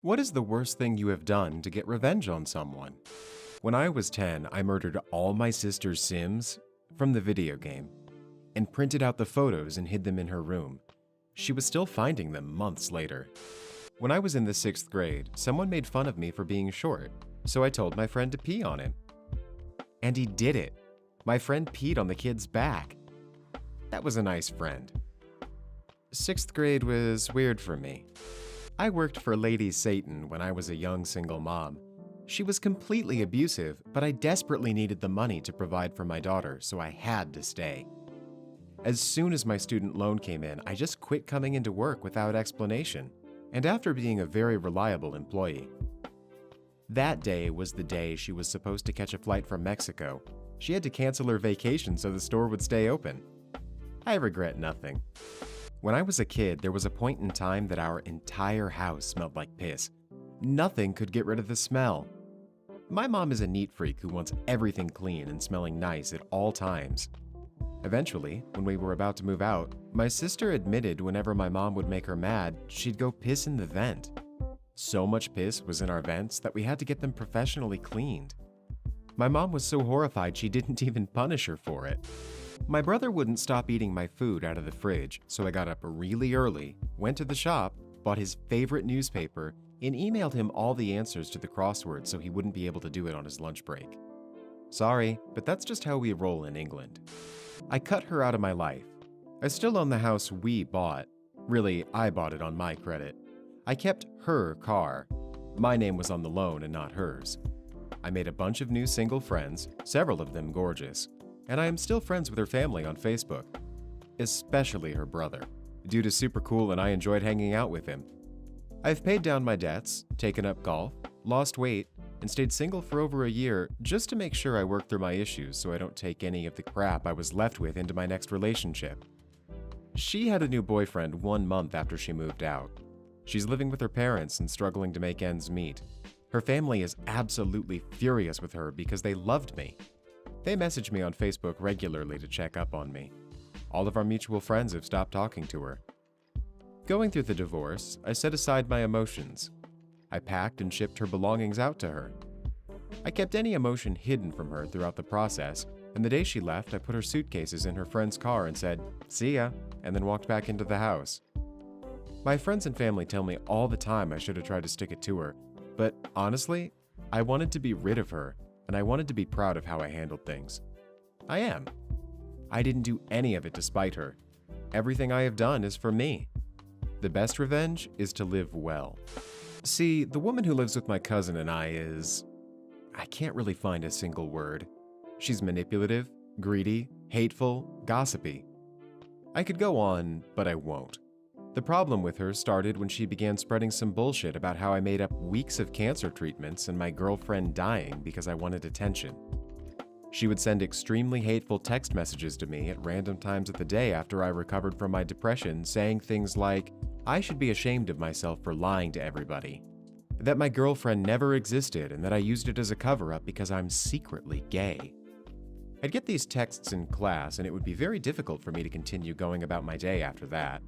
What is the worst thing you have done to get revenge on someone? When I was 10, I murdered all my sister's Sims from the video game and printed out the photos and hid them in her room. She was still finding them months later. When I was in the 6th grade, someone made fun of me for being short, so I told my friend to pee on him. And he did it. My friend peed on the kid's back. That was a nice friend. 6th grade was weird for me. I worked for Lady Satan when I was a young single mom. She was completely abusive, but I desperately needed the money to provide for my daughter, so I had to stay. As soon as my student loan came in, I just quit coming into work without explanation, and after being a very reliable employee. That day was the day she was supposed to catch a flight from Mexico. She had to cancel her vacation so the store would stay open. I regret nothing. When I was a kid, there was a point in time that our entire house smelled like piss. Nothing could get rid of the smell. My mom is a neat freak who wants everything clean and smelling nice at all times. Eventually, when we were about to move out, my sister admitted whenever my mom would make her mad, she'd go piss in the vent. So much piss was in our vents that we had to get them professionally cleaned. My mom was so horrified she didn't even punish her for it. My brother wouldn't stop eating my food out of the fridge, so I got up really early, went to the shop, bought his favorite newspaper, and emailed him all the answers to the crossword so he wouldn't be able to do it on his lunch break. Sorry, but that's just how we roll in England. I cut her out of my life. I still own the house we bought. Really, I bought it on my credit. I kept her car. My name was on the loan and not hers. I made a bunch of new single friends, several of them gorgeous, and I am still friends with her family on Facebook, especially her brother. Dude is super cool and I enjoyed hanging out with him. I've paid down my debts, taken up golf, lost weight, and stayed single for over a year just to make sure I work through my issues so I don't take any of the crap I was left with into my next relationship. She had a new boyfriend 1 month after she moved out. She's living with her parents and struggling to make ends meet. Her family is absolutely furious with her because they loved me. They message me on Facebook regularly to check up on me. All of our mutual friends have stopped talking to her. Going through the divorce, I set aside my emotions. I packed and shipped her belongings out to her. I kept any emotion hidden from her throughout the process, and the day she left, I put her suitcases in her friend's car and said, "See ya," and then walked back into the house. My friends and family tell me all the time I should have tried to stick it to her, but honestly, I wanted to be rid of her, and I wanted to be proud of how I handled things. I am. I didn't do any of it to spite her. Everything I have done is for me. The best revenge is to live well. See, the woman who lives with my cousin and I can't really find a single word. She's manipulative, greedy, hateful, gossipy. I could go on, but I won't. The problem with her started when she began spreading some bullshit about how I made up weeks of cancer treatments and my girlfriend dying because I wanted attention. She would send extremely hateful text messages to me at random times of the day after I recovered from my depression, saying things like, I should be ashamed of myself for lying to everybody, that my girlfriend never existed and that I used it as a cover-up because I'm secretly gay. I'd get these texts in class and it would be very difficult for me to continue going about my day after that.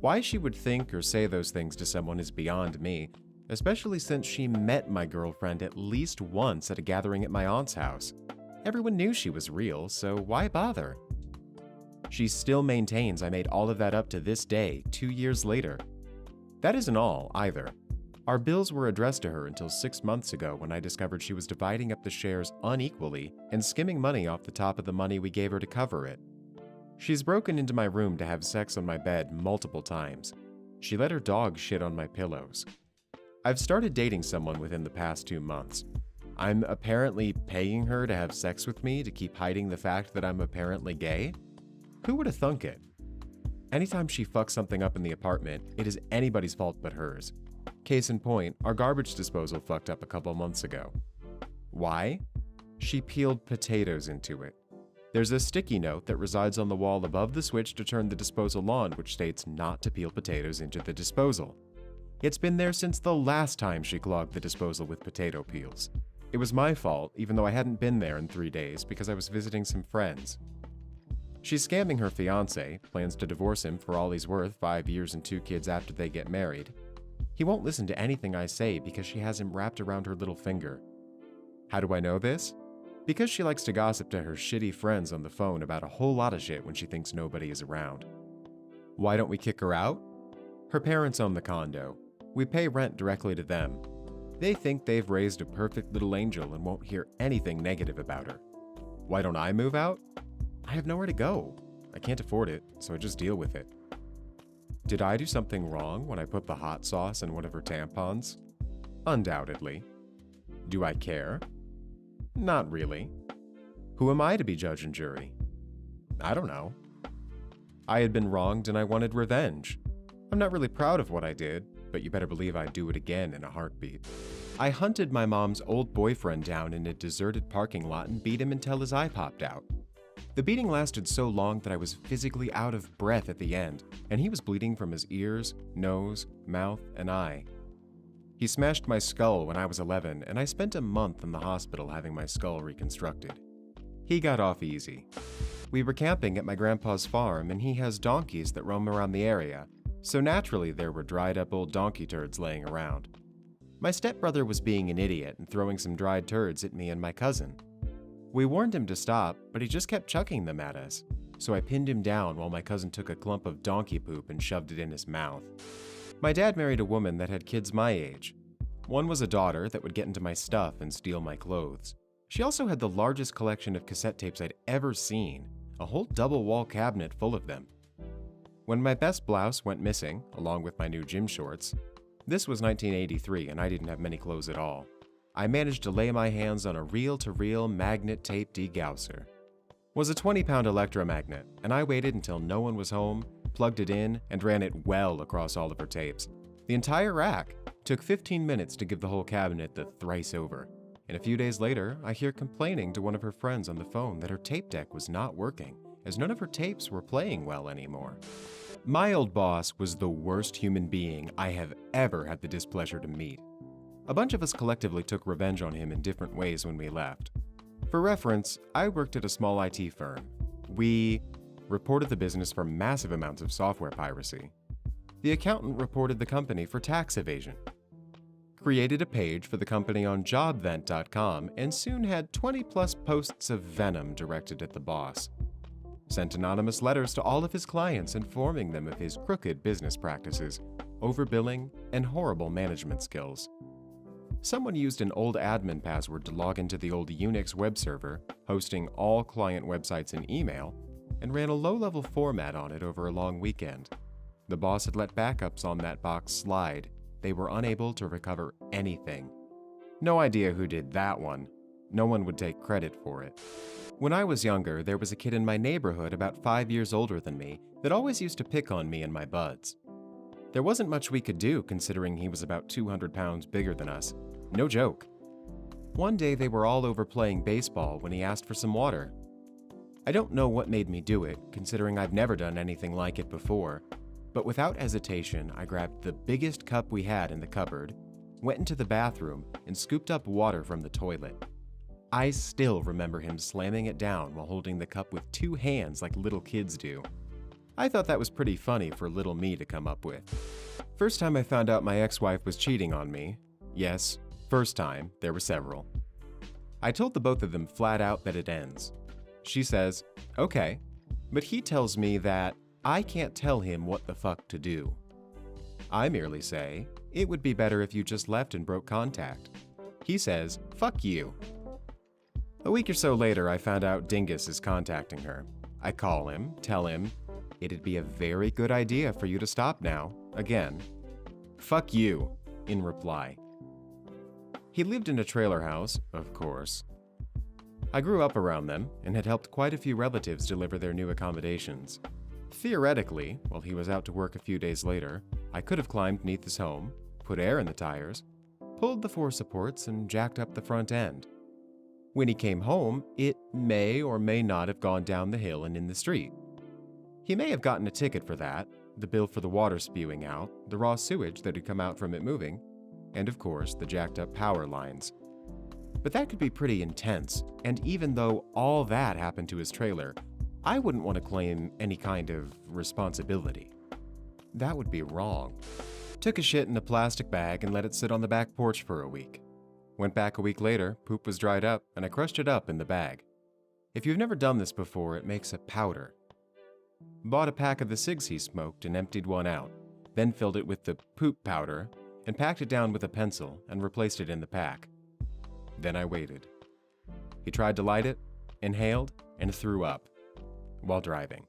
Why she would think or say those things to someone is beyond me, especially since she met my girlfriend at least once at a gathering at my aunt's house. Everyone knew she was real, so why bother? She still maintains I made all of that up to this day, 2 years later. That isn't all, either. Our bills were addressed to her until 6 months ago when I discovered she was dividing up the shares unequally and skimming money off the top of the money we gave her to cover it. She's broken into my room to have sex on my bed multiple times. She let her dog shit on my pillows. I've started dating someone within the past 2 months. I'm apparently paying her to have sex with me to keep hiding the fact that I'm apparently gay? Who would have thunk it? Anytime she fucks something up in the apartment, it is anybody's fault but hers. Case in point, our garbage disposal fucked up a couple months ago. Why? She peeled potatoes into it. There's a sticky note that resides on the wall above the switch to turn the disposal on, which states not to peel potatoes into the disposal. It's been there since the last time she clogged the disposal with potato peels. It was my fault, even though I hadn't been there in 3 days because I was visiting some friends. She's scamming her fiancé, plans to divorce him for all he's worth 5 years and 2 kids after they get married. He won't listen to anything I say because she has him wrapped around her little finger. How do I know this? Because she likes to gossip to her shitty friends on the phone about a whole lot of shit when she thinks nobody is around. Why don't we kick her out? Her parents own the condo. We pay rent directly to them. They think they've raised a perfect little angel and won't hear anything negative about her. Why don't I move out? I have nowhere to go. I can't afford it, so I just deal with it. Did I do something wrong when I put the hot sauce in one of her tampons? Undoubtedly. Do I care? Not really. Who am I to be judge and jury? I don't know. I had been wronged and I wanted revenge. I'm not really proud of what I did, but you better believe I'd do it again in a heartbeat. I hunted my mom's old boyfriend down in a deserted parking lot and beat him until his eye popped out. The beating lasted so long that I was physically out of breath at the end, and he was bleeding from his ears, nose, mouth, and eye. He smashed my skull when I was 11, and I spent a month in the hospital having my skull reconstructed. He got off easy. We were camping at my grandpa's farm, and he has donkeys that roam around the area, so naturally there were dried up old donkey turds laying around. My stepbrother was being an idiot and throwing some dried turds at me and my cousin. We warned him to stop, but he just kept chucking them at us, so I pinned him down while my cousin took a clump of donkey poop and shoved it in his mouth. My dad married a woman that had kids my age. One was a daughter that would get into my stuff and steal my clothes. She also had the largest collection of cassette tapes I'd ever seen, a whole double-wall cabinet full of them. When my best blouse went missing, along with my new gym shorts, this was 1983 and I didn't have many clothes at all, I managed to lay my hands on a reel-to-reel magnet tape degausser. It was a 20-pound electromagnet, and I waited until no one was home, plugged it in, and ran it well across all of her tapes. The entire rack. Took 15 minutes to give the whole cabinet the thrice over. And a few days later, I hear complaining to one of her friends on the phone that her tape deck was not working, as none of her tapes were playing well anymore. My old boss was the worst human being I have ever had the displeasure to meet. A bunch of us collectively took revenge on him in different ways when we left. For reference, I worked at a small IT firm. We reported the business for massive amounts of software piracy. The accountant reported the company for tax evasion. Created a page for the company on jobvent.com and soon had 20-plus posts of venom directed at the boss. Sent anonymous letters to all of his clients informing them of his crooked business practices, overbilling, and horrible management skills. Someone used an old admin password to log into the old Unix web server, hosting all client websites in email, and ran a low-level format on it over a long weekend. The boss had let backups on that box slide. They were unable to recover anything. No idea who did that one. No one would take credit for it. When I was younger, there was a kid in my neighborhood about 5 years older than me that always used to pick on me and my buds. There wasn't much we could do considering he was about 200 pounds bigger than us. No joke. One day they were all over playing baseball when he asked for some water. I don't know what made me do it, considering I've never done anything like it before, but without hesitation, I grabbed the biggest cup we had in the cupboard, went into the bathroom, and scooped up water from the toilet. I still remember him slamming it down while holding the cup with 2 hands like little kids do. I thought that was pretty funny for little me to come up with. First time I found out my ex-wife was cheating on me. Yes, first time, there were several. I told the both of them flat out that it ends. She says, okay, but he tells me that I can't tell him what the fuck to do. I merely say, it would be better if you just left and broke contact. He says, fuck you. A week or so later, I found out Dingus is contacting her. I call him, tell him, it'd be a very good idea for you to stop now, again. Fuck you, in reply. He lived in a trailer house, of course. I grew up around them and had helped quite a few relatives deliver their new accommodations. Theoretically, while he was out to work a few days later, I could have climbed beneath his home, put air in the tires, pulled the 4 supports, and jacked up the front end. When he came home, it may or may not have gone down the hill and in the street. He may have gotten a ticket for that, the bill for the water spewing out, the raw sewage that had come out from it moving, and of course the jacked up power lines. But that could be pretty intense, and even though all that happened to his trailer, I wouldn't want to claim any kind of responsibility. That would be wrong. Took a shit in a plastic bag and let it sit on the back porch for a week. Went back a week later, poop was dried up, and I crushed it up in the bag. If you've never done this before, it makes a powder. Bought a pack of the cigs he smoked and emptied one out, then filled it with the poop powder and packed it down with a pencil and replaced it in the pack. Then I waited. He tried to light it, inhaled, and threw up while driving.